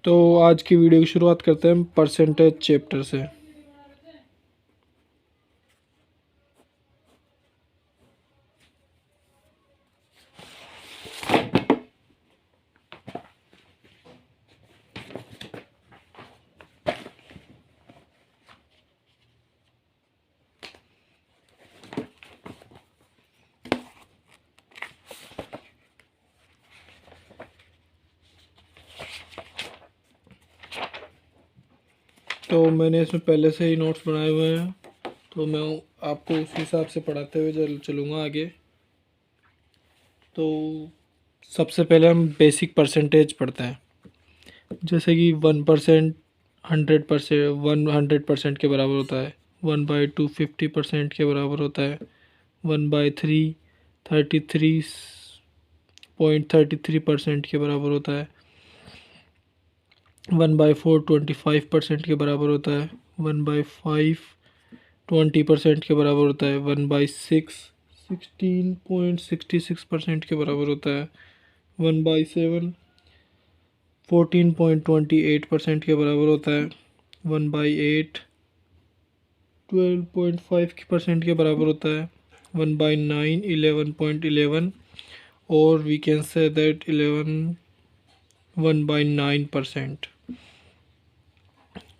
तो आज की वीडियो की शुरुआत करते हैं परसेंटेज चैप्टर से। तो मैंने इसमें पहले से ही नोट्स बनाए हुए हैं, तो मैं आपको उस हिसाब से पढ़ाते हुए चलूँगा आगे। तो सबसे पहले हम बेसिक परसेंटेज पढ़ते हैं। जैसे कि 1%, 100%, 100% के बराबर होता है। 1/2 50% के बराबर होता है। 1/3 33.33% के बराबर होता है। 1/4 25% के बराबर होता है। 1/5 20% के बराबर होता है। 1/6 16.66% के बराबर होता है। 1/7 14.28% के बराबर होता है। 1/8 12.5% के बराबर होता है। 1/9 11.11, और वी कैन से दैट 1/9%,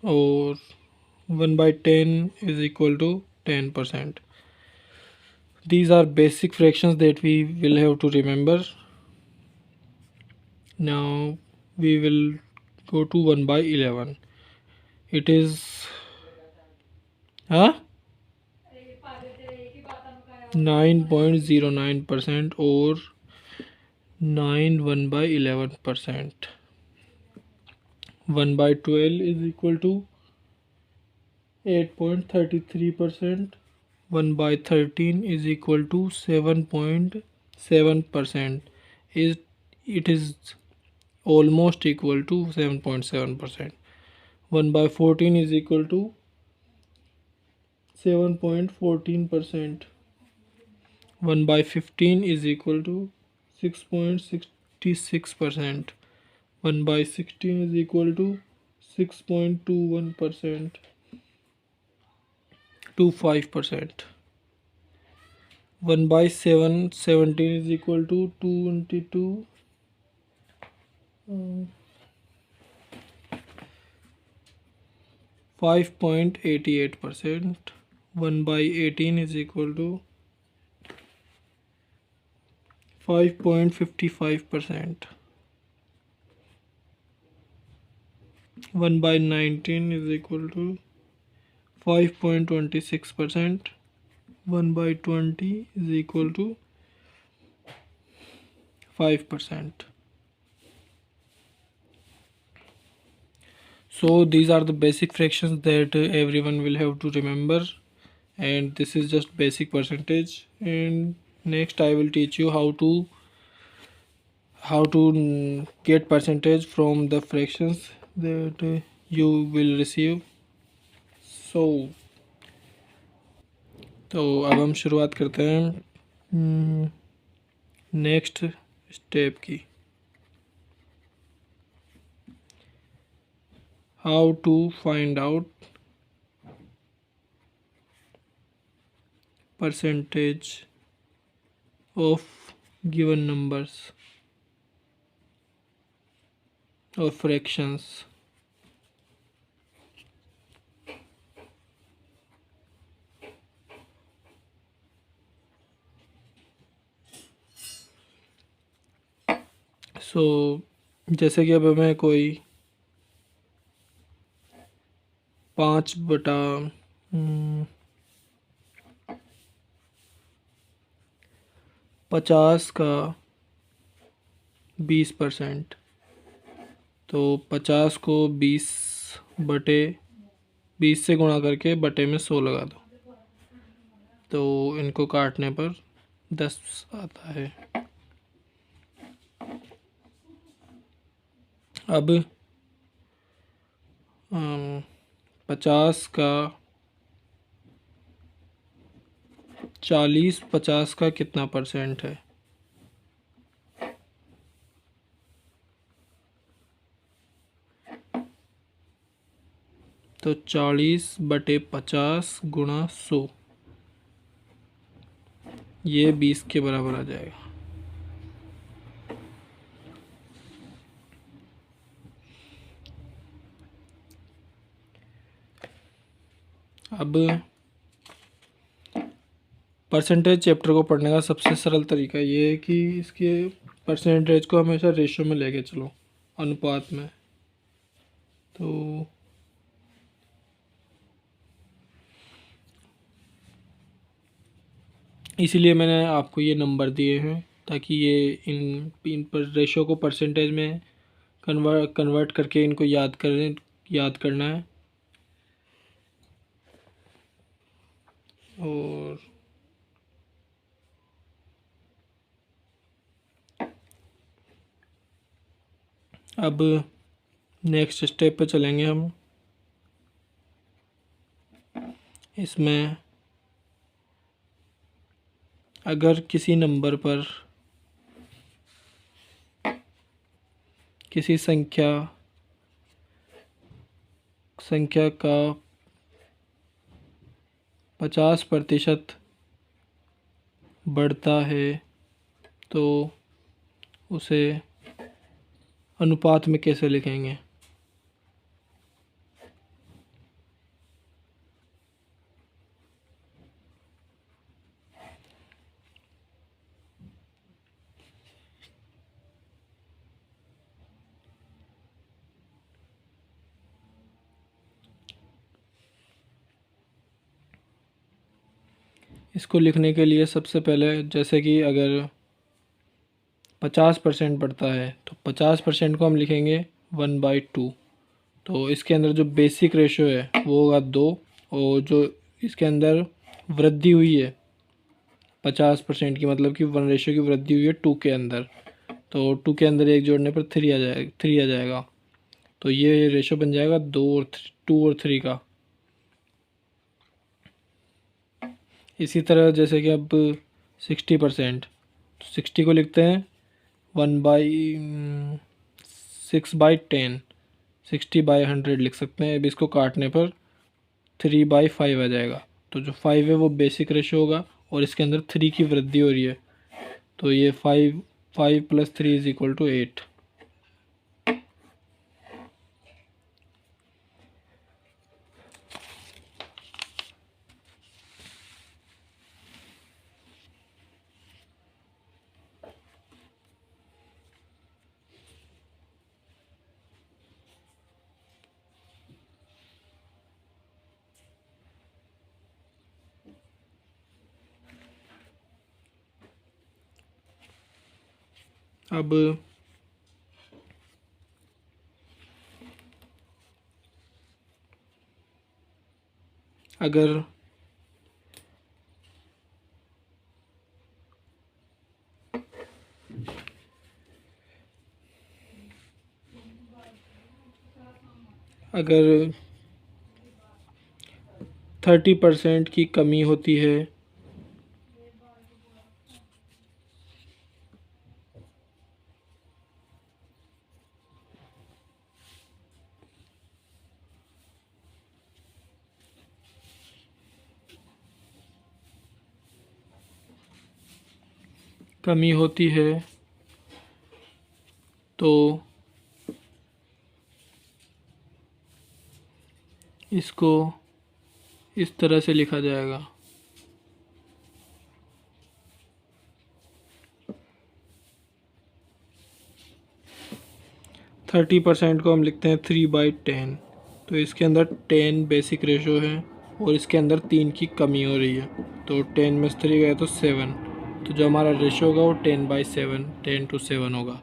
और 1/10 is equal to 10%. These are basic fractions that we will have to remember. Now we will go to 1/11. It is 9.09%, or 9 1/11%. 1/12 is equal to 8.33%. 1/13 is equal to 7.7%. It is almost equal to 7.7%. 1/14 is equal to 7.14%. 1/15 is equal to 6.66%. 1/16 is equal to 6.21%. 25%. 1/17 is equal to 5.88%. 1/18 is equal to 5.55%. 1/19 is equal to 5.26%. 1/20 is equal to 5%. So these are the basic fractions that everyone will have to remember, and this is just basic percentage. And next I will teach you how to get percentage from the fractions that you will receive. तो अब हम शुरुआत करते हैं next step की। How to find out percentage of given numbers और fractions. So जैसे कि अब हमें कोई 5/50 का 20%, तो 50 को 20 से गुणा करके बटे में 100 लगा दो, तो इनको काटने पर 10 आता है। अब 50 का 50 का कितना परसेंट है? तो 40/50 गुणा 100, ये 20 के बराबर आ जाएगा। अब परसेंटेज चैप्टर को पढ़ने का सबसे सरल तरीका ये है कि इसके परसेंटेज को हमेशा रेशो में लेके चलो, अनुपात में। तो इसीलिए मैंने आपको ये नंबर दिए हैं, ताकि ये इन पर रेशो को परसेंटेज में कन्वर्ट करके इनको याद करना है। और अब नेक्स्ट स्टेप पे चलेंगे हम। इसमें अगर किसी नंबर पर किसी संख्या का 50% बढ़ता है तो उसे अनुपात में कैसे लिखेंगे। इसको लिखने के लिए सबसे पहले, जैसे कि अगर 50% बढ़ता है तो 50% को हम लिखेंगे 1/2। तो इसके अंदर जो बेसिक रेशो है वो होगा 2, और जो इसके अंदर वृद्धि हुई है 50% की, मतलब कि 1 रेशो की वृद्धि हुई है 2 के अंदर, तो 2 के अंदर 1 जोड़ने पर 3 आ जाएगा। तो ये रेशो बन जाएगा 2 और 3 का। इसी तरह जैसे कि अब 60%, तो 60 को लिखते हैं 6/10, 60/100 लिख सकते हैं। अब इसको काटने पर 3/5 आ जाएगा। तो जो 5 है वो बेसिक रेशो होगा, और इसके अंदर 3 की वृद्धि हो रही है, तो ये 5 + 3 = 8। अब अगर अगर 30% की कमी होती है तो इसको इस तरह से लिखा जाएगा। 30% को हम लिखते हैं 3/10। तो इसके अंदर 10 बेसिक रेशो है, और इसके अंदर 3 की कमी हो रही है, तो 10 में से 3 गए तो 7। तो जो हमारा रेशो होगा वो 10/7, 10:7 होगा।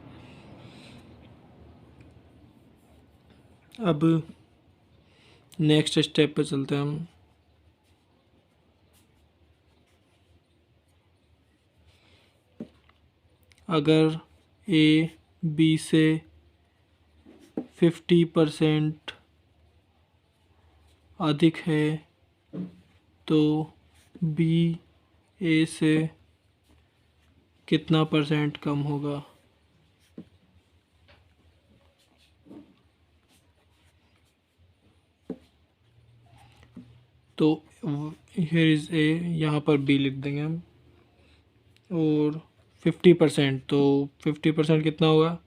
अब नेक्स्ट स्टेप पे चलते हैं हम। अगर ए बी से 50% अधिक है तो बी ए से कितना % कम होगा। तो हियर इज़ ए, यहाँ पर बी लिख देंगे हम। और 50%, तो 50% कितना होगा?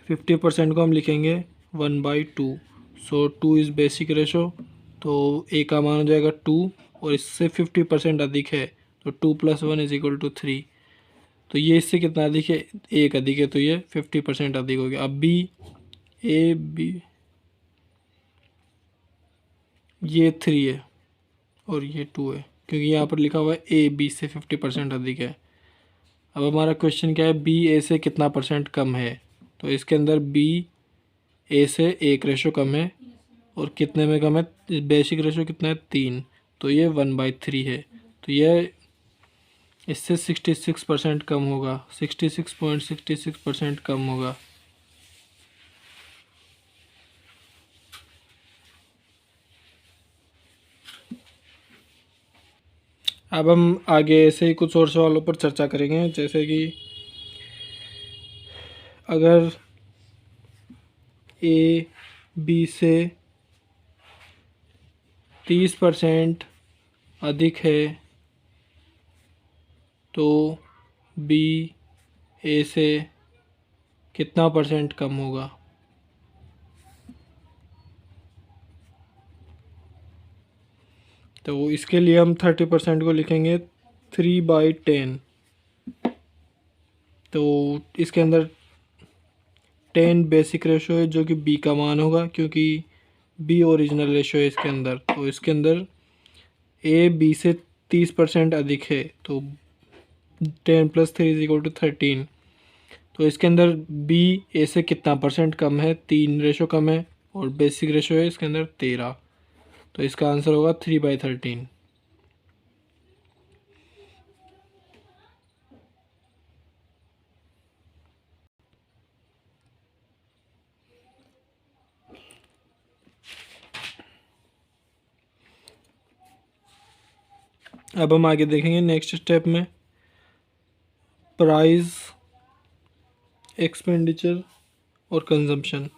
50% को हम लिखेंगे 1/2। सो 2 इज़ बेसिक रेशो, तो ए का मान हो जाएगा 2, और इससे 50% अधिक है तो 2 + 1 = 3। तो ये इससे कितना अधिक है? 1 अधिक है, तो ये 50% अधिक हो गया। अब बी, ए बी, ये 3 है और ये 2 है, क्योंकि यहाँ पर लिखा हुआ है ए बी से 50% अधिक है। अब हमारा क्वेश्चन क्या है? बी ए से कितना परसेंट कम है? तो इसके अंदर बी ए से 1 रेशो कम है, और कितने में कम है? बेसिक रेशो कितना है? 3, तो ये 1/3 है। तो यह इससे 66% कम होगा, 66.66% कम होगा। अब हम आगे ऐसे ही कुछ और सवालों पर चर्चा करेंगे, जैसे कि अगर ए बी से 30% अधिक है तो बी ए से कितना परसेंट कम होगा? तो इसके लिए हम 30% को लिखेंगे 3/10। तो इसके अंदर 10 बेसिक रेशो है, जो कि बी का मान होगा, क्योंकि बी ओरिजिनल रेशो है इसके अंदर। तो इसके अंदर ए बी से 30% अधिक है, तो 10 + 3 = 13। तो इसके अंदर बी ए से कितना परसेंट कम है? 3 रेशो कम है, और बेसिक रेशो है इसके अंदर 13। तो इसका आंसर होगा 3/13। अब हम आगे देखेंगे नेक्स्ट स्टेप में प्राइस, एक्सपेंडिचर और कंजम्पशन।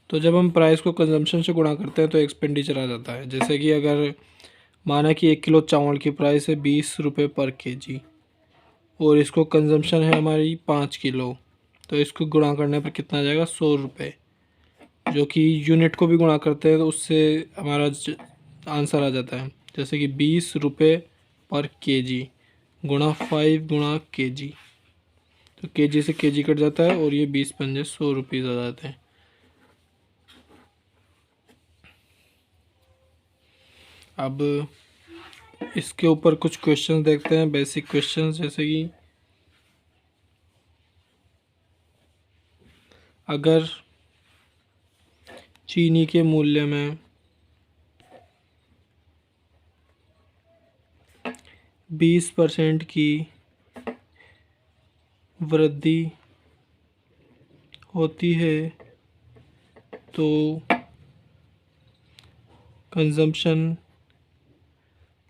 तो जब हम प्राइस को कंजम्पशन से गुणा करते हैं तो एक्सपेंडिचर आ जाता है। जैसे कि अगर माना कि 1 किलो चावल की प्राइस है 20 रुपये पर केजी, और इसको कंजम्पशन है हमारी 5 किलो, तो इसको गुणा करने पर कितना आ जाएगा? 100 रुपये, जो कि यूनिट को भी गुणा करते हैं तो उससे हमारा आंसर आ जाता है। जैसे कि 20 रुपये पर केजी गुणा 5 गुणा केजी, तो केजी से केजी कट जाता है, और ये 20 पंजे 100 रुपीज़ आ जाते हैं। अब इसके ऊपर कुछ क्वेश्चन देखते हैं, बेसिक क्वेश्चंस, जैसे कि अगर चीनी के मूल्य में 20% की वृद्धि होती है तो कंजम्पशन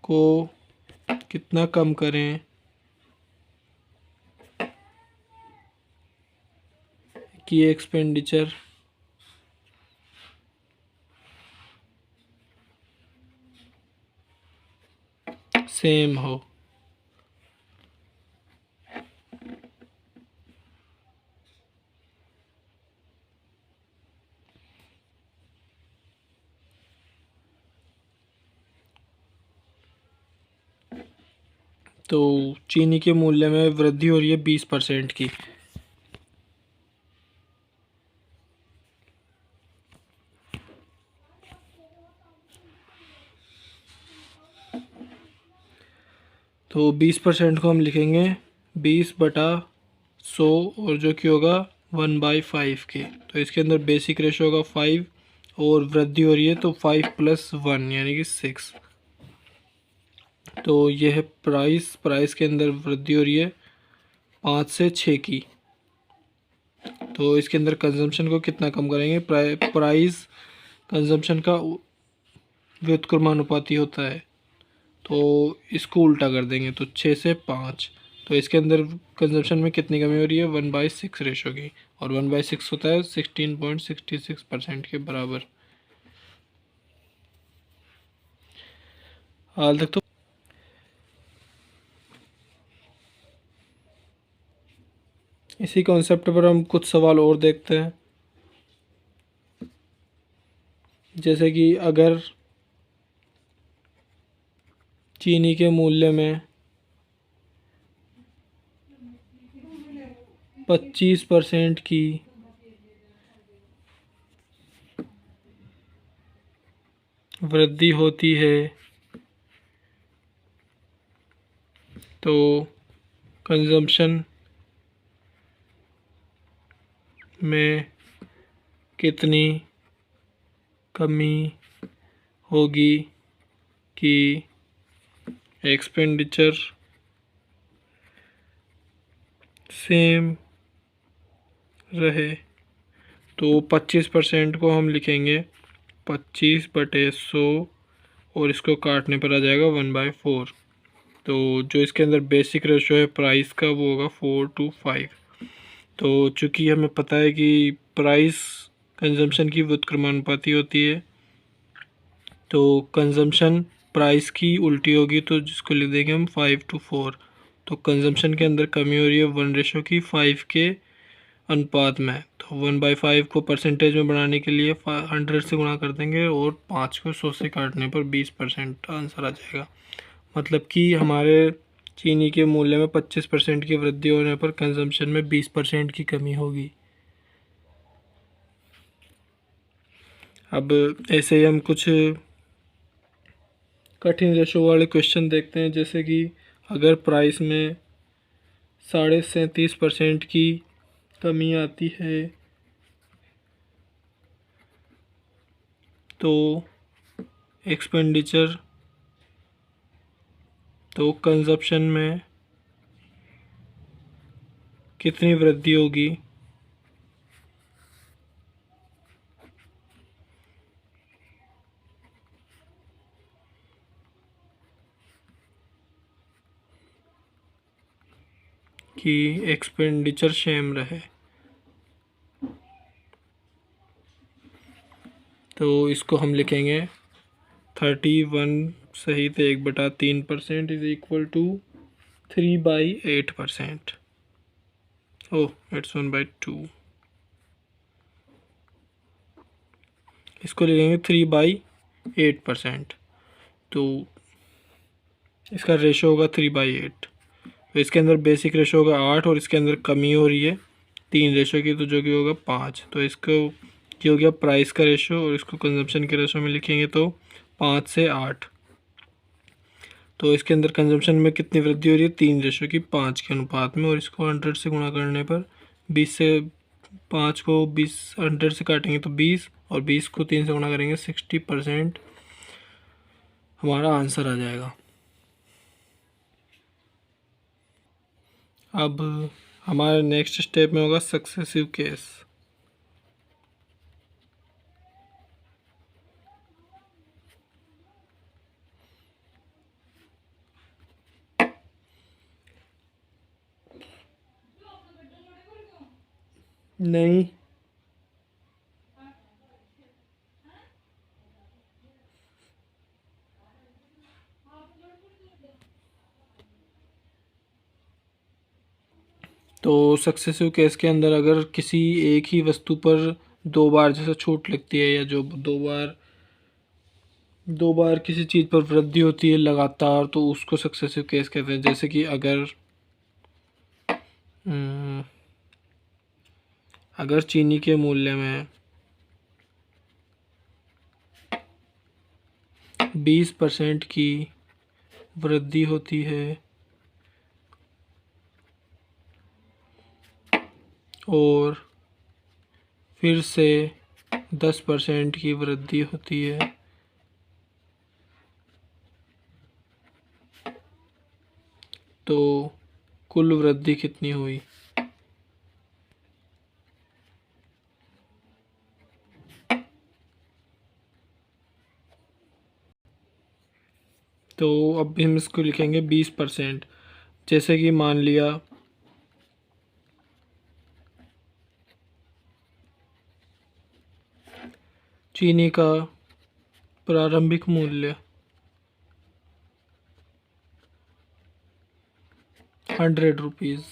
को कितना कम करें कि एक्सपेंडिचर सेम हो। तो चीनी के मूल्य में वृद्धि हो रही है 20% की। तो 20% को हम लिखेंगे 20/100, और जो कि होगा 1/5 के। तो इसके अंदर बेसिक रेशो होगा 5, और वृद्धि हो रही है तो 5 + 1 यानी कि 6। तो यह है प्राइस के अंदर वृद्धि हो रही है 5 से 6 की। तो इसके अंदर कंजम्पशन को कितना कम करेंगे? प्राइस कंजम्पशन का व्युत्क्रमानुपाती होता है, तो इसको उल्टा कर देंगे तो 6 से 5। तो इसके अंदर कंजम्पशन में कितनी कमी हो रही है, 1/6 रेशो की, और 1/6 होता है 16.66% के बराबर। हाल तक तो इसी कॉन्सेप्ट पर हम कुछ सवाल और देखते हैं। जैसे कि अगर चीनी के मूल्य में 25% की वृद्धि होती है तो कंजम्पशन में कितनी कमी होगी कि एक्सपेंडिचर सेम रहे। तो 25% को हम लिखेंगे 25/100 और इसको काटने पर आ जाएगा 1/4। तो जो इसके अंदर बेसिक रेशो है प्राइस का वो होगा 4:5। तो चूँकि हमें पता है कि प्राइस कंजम्पशन की व्युत्क्रमानुपाती होती है, तो कंजम्पशन प्राइस की उल्टी होगी, तो जिसको लिख देंगे हम 5:4। तो कंजम्पशन के अंदर कमी हो रही है 1 की 5 के अनुपात में। तो 1/5 को परसेंटेज में बढ़ाने के लिए 100 से गुणा कर देंगे और 5 को 100 से काटने पर 20% आंसर आ जाएगा। मतलब कि हमारे चीनी के मूल्य में 25% की वृद्धि होने पर कंजम्पशन में 20% की कमी होगी। अब ऐसे ही हम कुछ कठिन रेशो वाले क्वेश्चन देखते हैं। जैसे कि अगर प्राइस में 37.5% की कमी आती है तो एक्सपेंडिचर तो कंजप्शन में कितनी वृद्धि होगी कि एक्सपेंडिचर सेम रहे। तो इसको हम लिखेंगे 31 सहित 1/3% is equal to 3/8%। Oh it's 1/2। इसको लिखेंगे 3/8%। तो इसका रेशो होगा 3/8। तो इसके अंदर बेसिक रेशो होगा 8 और इसके अंदर कमी हो रही है 3 रेशो की, तो जो कि होगा 5। तो इसको ये हो गया प्राइस का रेशो और इसको कंजम्पशन के रेशो में लिखेंगे तो 5 से 8। तो इसके अंदर कंजम्पशन में कितनी वृद्धि हो रही है 3 रेशो की 5 के अनुपात में, और इसको 100 से गुणा करने पर 20 से 5 को 100 से काटेंगे तो 20 और 20 को 3 से गुणा करेंगे 60% हमारा आंसर आ जाएगा। अब हमारे नेक्स्ट स्टेप में होगा सक्सेसिव केस। नहीं, तो सक्सेसिव केस के अंदर अगर किसी एक ही वस्तु पर 2 बार जैसे छूट लगती है या जो 2 बार किसी चीज़ पर वृद्धि होती है लगातार, तो उसको सक्सेसिव केस कहते हैं। जैसे कि अम, अगर चीनी के मूल्य में 20% की वृद्धि होती है और फिर से 10% की वृद्धि होती है तो कुल वृद्धि कितनी हुई। तो अब हम इसको लिखेंगे 20%। जैसे कि मान लिया चीनी का प्रारंभिक मूल्य 100 रुपीज़,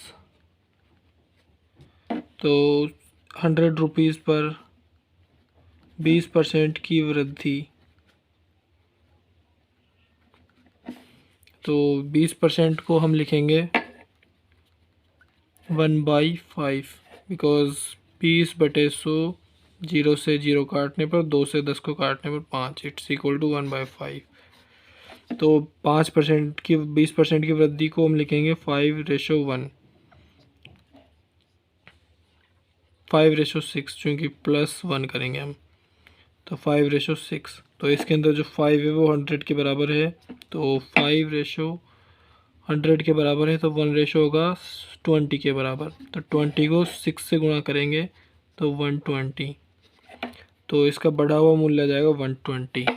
तो 100 रुपीज़ पर 20% की वृद्धि, तो 20% को हम लिखेंगे 1/5, बिकॉज़ 20/100, 0 से 0 काटने पर, 2 से 10 को काटने पर 5, इट्स इक्वल टू 1/5। तो 5% की 20% की वृद्धि को हम लिखेंगे 5:1, 5:6, चूँकि +1 करेंगे हम, तो 5:6। तो इसके अंदर जो 5 है वो 100 के बराबर है, तो 5:100 के बराबर है, तो 1 होगा 20 के बराबर। तो 20 को 6 से गुणा करेंगे तो 120, तो इसका बढ़ा हुआ मूल्य आ जाएगा 120।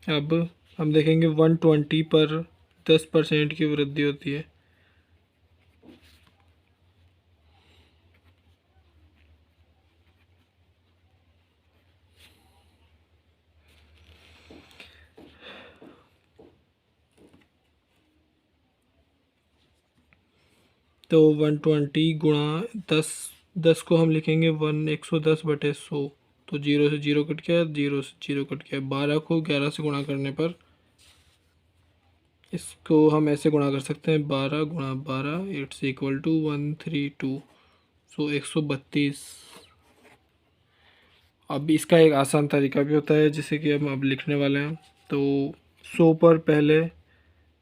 अब हम देखेंगे 120 पर 10% की वृद्धि होती है। तो 120 गुणा 10, 10 को हम लिखेंगे 110/100, तो 0 से 0 कट गया, 0 से 0 कट गया। 12 को 11 से गुणा करने पर इसको हम ऐसे गुणा कर सकते हैं, 12 गुणा 12, इट्स इक्वल टू 132, सो 132। अब इसका एक आसान तरीका भी होता है जिसे कि हम अब लिखने वाले हैं। तो 100 पर पहले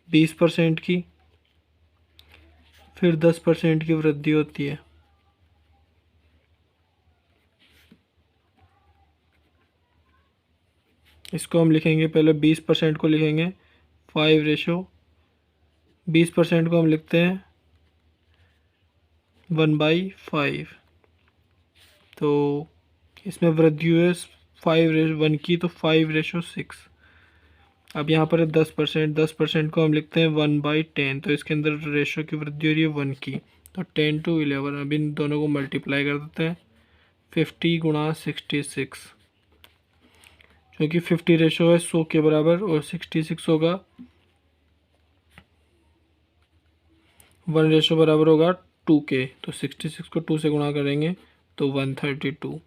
20% की, फिर 10% की वृद्धि होती है। इसको हम लिखेंगे, पहले 20% को लिखेंगे 5, 20% को हम लिखते हैं 1/5। तो इसमें वृद्धि हुई 5:1 की, तो 5:6। अब यहाँ पर 10%, 10% को हम लिखते हैं 1/10, तो इसके अंदर रेशो की वृद्धि हो रही है 1 की, तो 10:11। अब इन दोनों को मल्टीप्लाई कर देते हैं, 50 गुणा 66, क्योंकि 50 रेशो है 100 के बराबर और 66 होगा 1 रेशो बराबर होगा 2 के, तो 66 को 2 से गुणा करेंगे तो 132,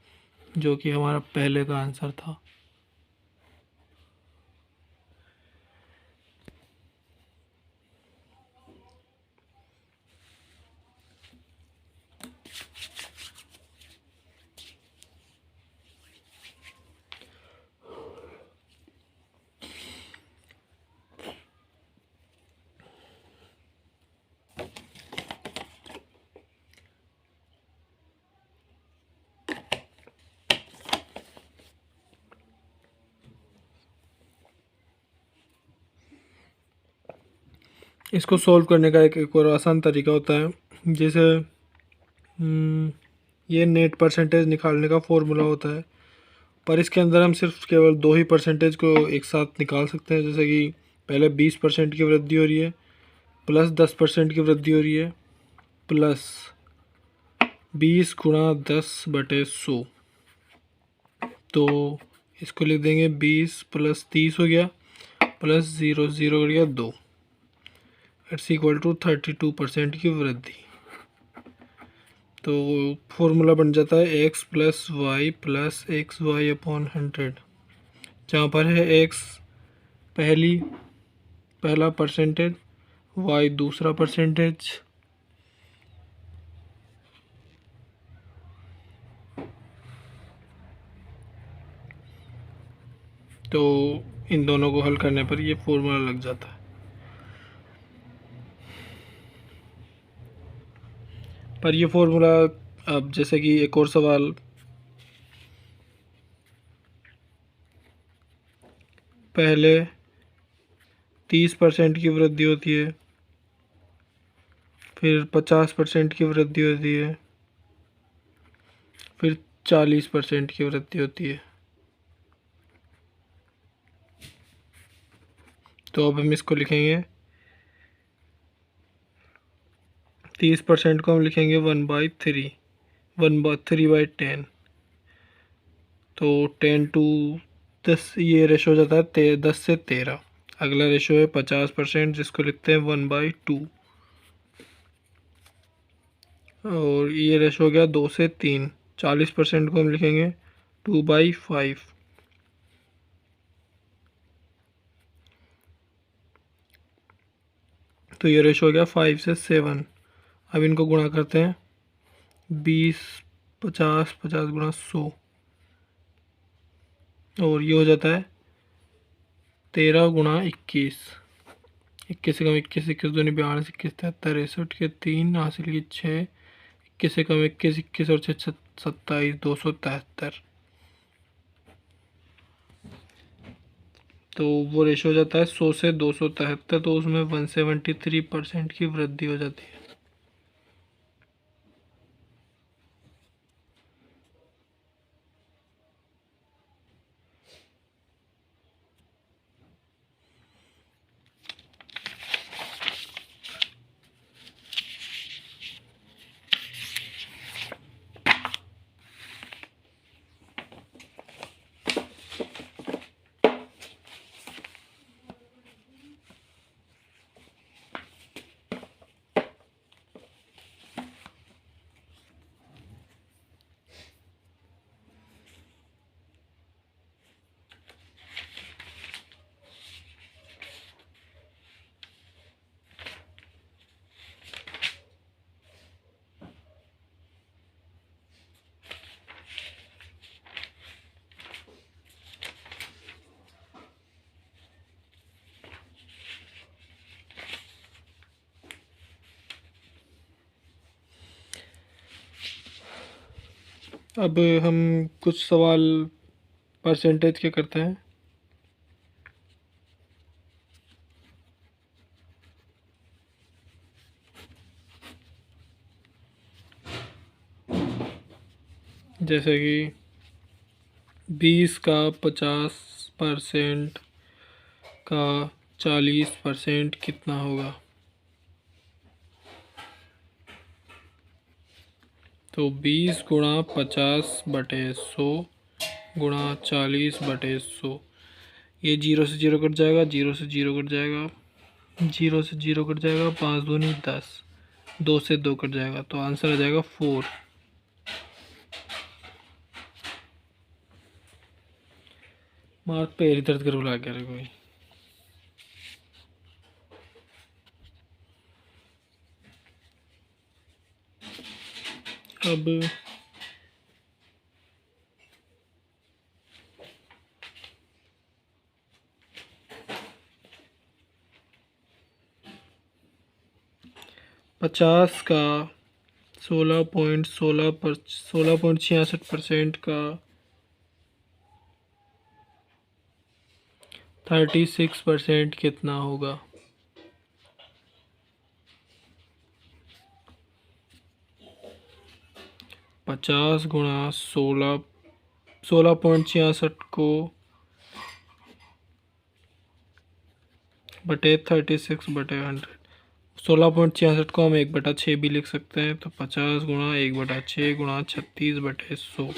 जो कि हमारा पहले का आंसर था। इसको सॉल्व करने का एक और आसान तरीका होता है। जैसे ये नेट परसेंटेज निकालने का फॉर्मूला होता है, पर इसके अंदर हम सिर्फ केवल 2 ही परसेंटेज को एक साथ निकाल सकते हैं। जैसे कि पहले 20% की वृद्धि हो रही है, प्लस 10% की वृद्धि हो रही है, प्लस 20 गुणा 10/100, तो इसको लिख देंगे 20 + 30 हो गया, प्लस 0 0 हो गया 2, इट्स इक्वल टू 32% की वृद्धि। तो फॉर्मूला बन जाता है x + y + xy/100, जहाँ पर है x पहला परसेंटेज, y दूसरा परसेंटेज, तो इन दोनों को हल करने पर ये फॉर्मूला लग जाता है। पर ये फॉर्मूला, अब जैसे कि एक और सवाल, पहले 30% की वृद्धि होती है, फिर 50% की वृद्धि होती है, फिर 40% की वृद्धि होती है। तो अब हम इसको लिखेंगे 30% को हम लिखेंगे 1/3, 3/10। तो 10 to 10 ये रेशो हो जाता है 10 से 13। अगला रेशो है 50%, जिसको लिखते हैं 1/2। और ये रेशो हो गया 2 से 3। 40% को हम लिखेंगे 2/5। तो ये रेशो हो गया 5 से 7। अब इनको गुणा करते हैं, 20, 50, 50 गुणा 100, और ये हो जाता है 13 गुणा 21। 21 से कम 21, 21 दूनी 42, 21 73, 61 के 3, हासिल की 6, 21 से कम 21, 21 और 6 27, 273। तो वो रेशो हो जाता है 100 से 273। तो उसमें 173% की वृद्धि हो जाती है। अब हम कुछ सवाल परसेंटेज के करते हैं। जैसे कि 20 का 50% का 40% कितना होगा। तो 20 गुणा 50/100 गुणा 40/100। ये 0 से 0 कट जाएगा, 0 से 0 कट जाएगा, 0 से 0 कट जाएगा, 5 दूनी 10, 2 से 2 कट जाएगा। तो आंसर आ जाएगा 4। मार्क पैर दर्द कर बुला के रहे कोई। अब 50 का 16.66% का 36% कितना होगा। 50 गुणा 16.66 को बटे 36/100। 16.66 को हम 1/6 भी लिख सकते हैं। तो 50 गुणा 1/6 गुणा 36/100।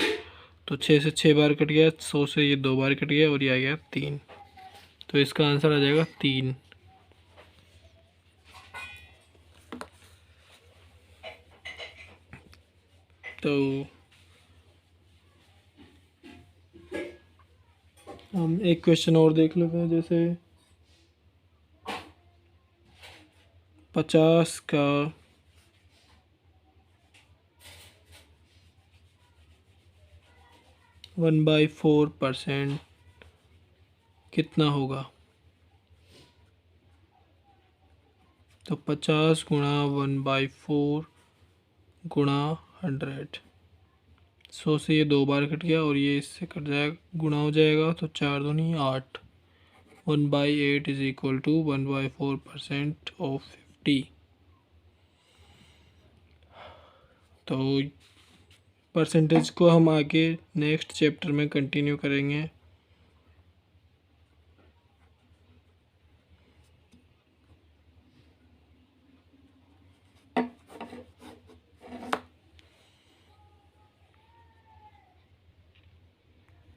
तो 6 से 6 बार कट गया, 100 से ये 2 बार कट गया, और ये आ गया 3। तो इसका आंसर आ जाएगा 3। तो हम एक क्वेश्चन और देख लेते हैं। जैसे 50 का 1/4% कितना होगा। तो 50 गुणा 1/4 गुणा 100। 100 से ये 2 बार कट गया, और ये इससे कट जाएगा, गुणा हो जाएगा। तो 4 दूनी 8। 1/8 इज इक्वल टू 1/4% ऑफ 50। तो परसेंटेज को हम आगे नेक्स्ट चैप्टर में कंटिन्यू करेंगे।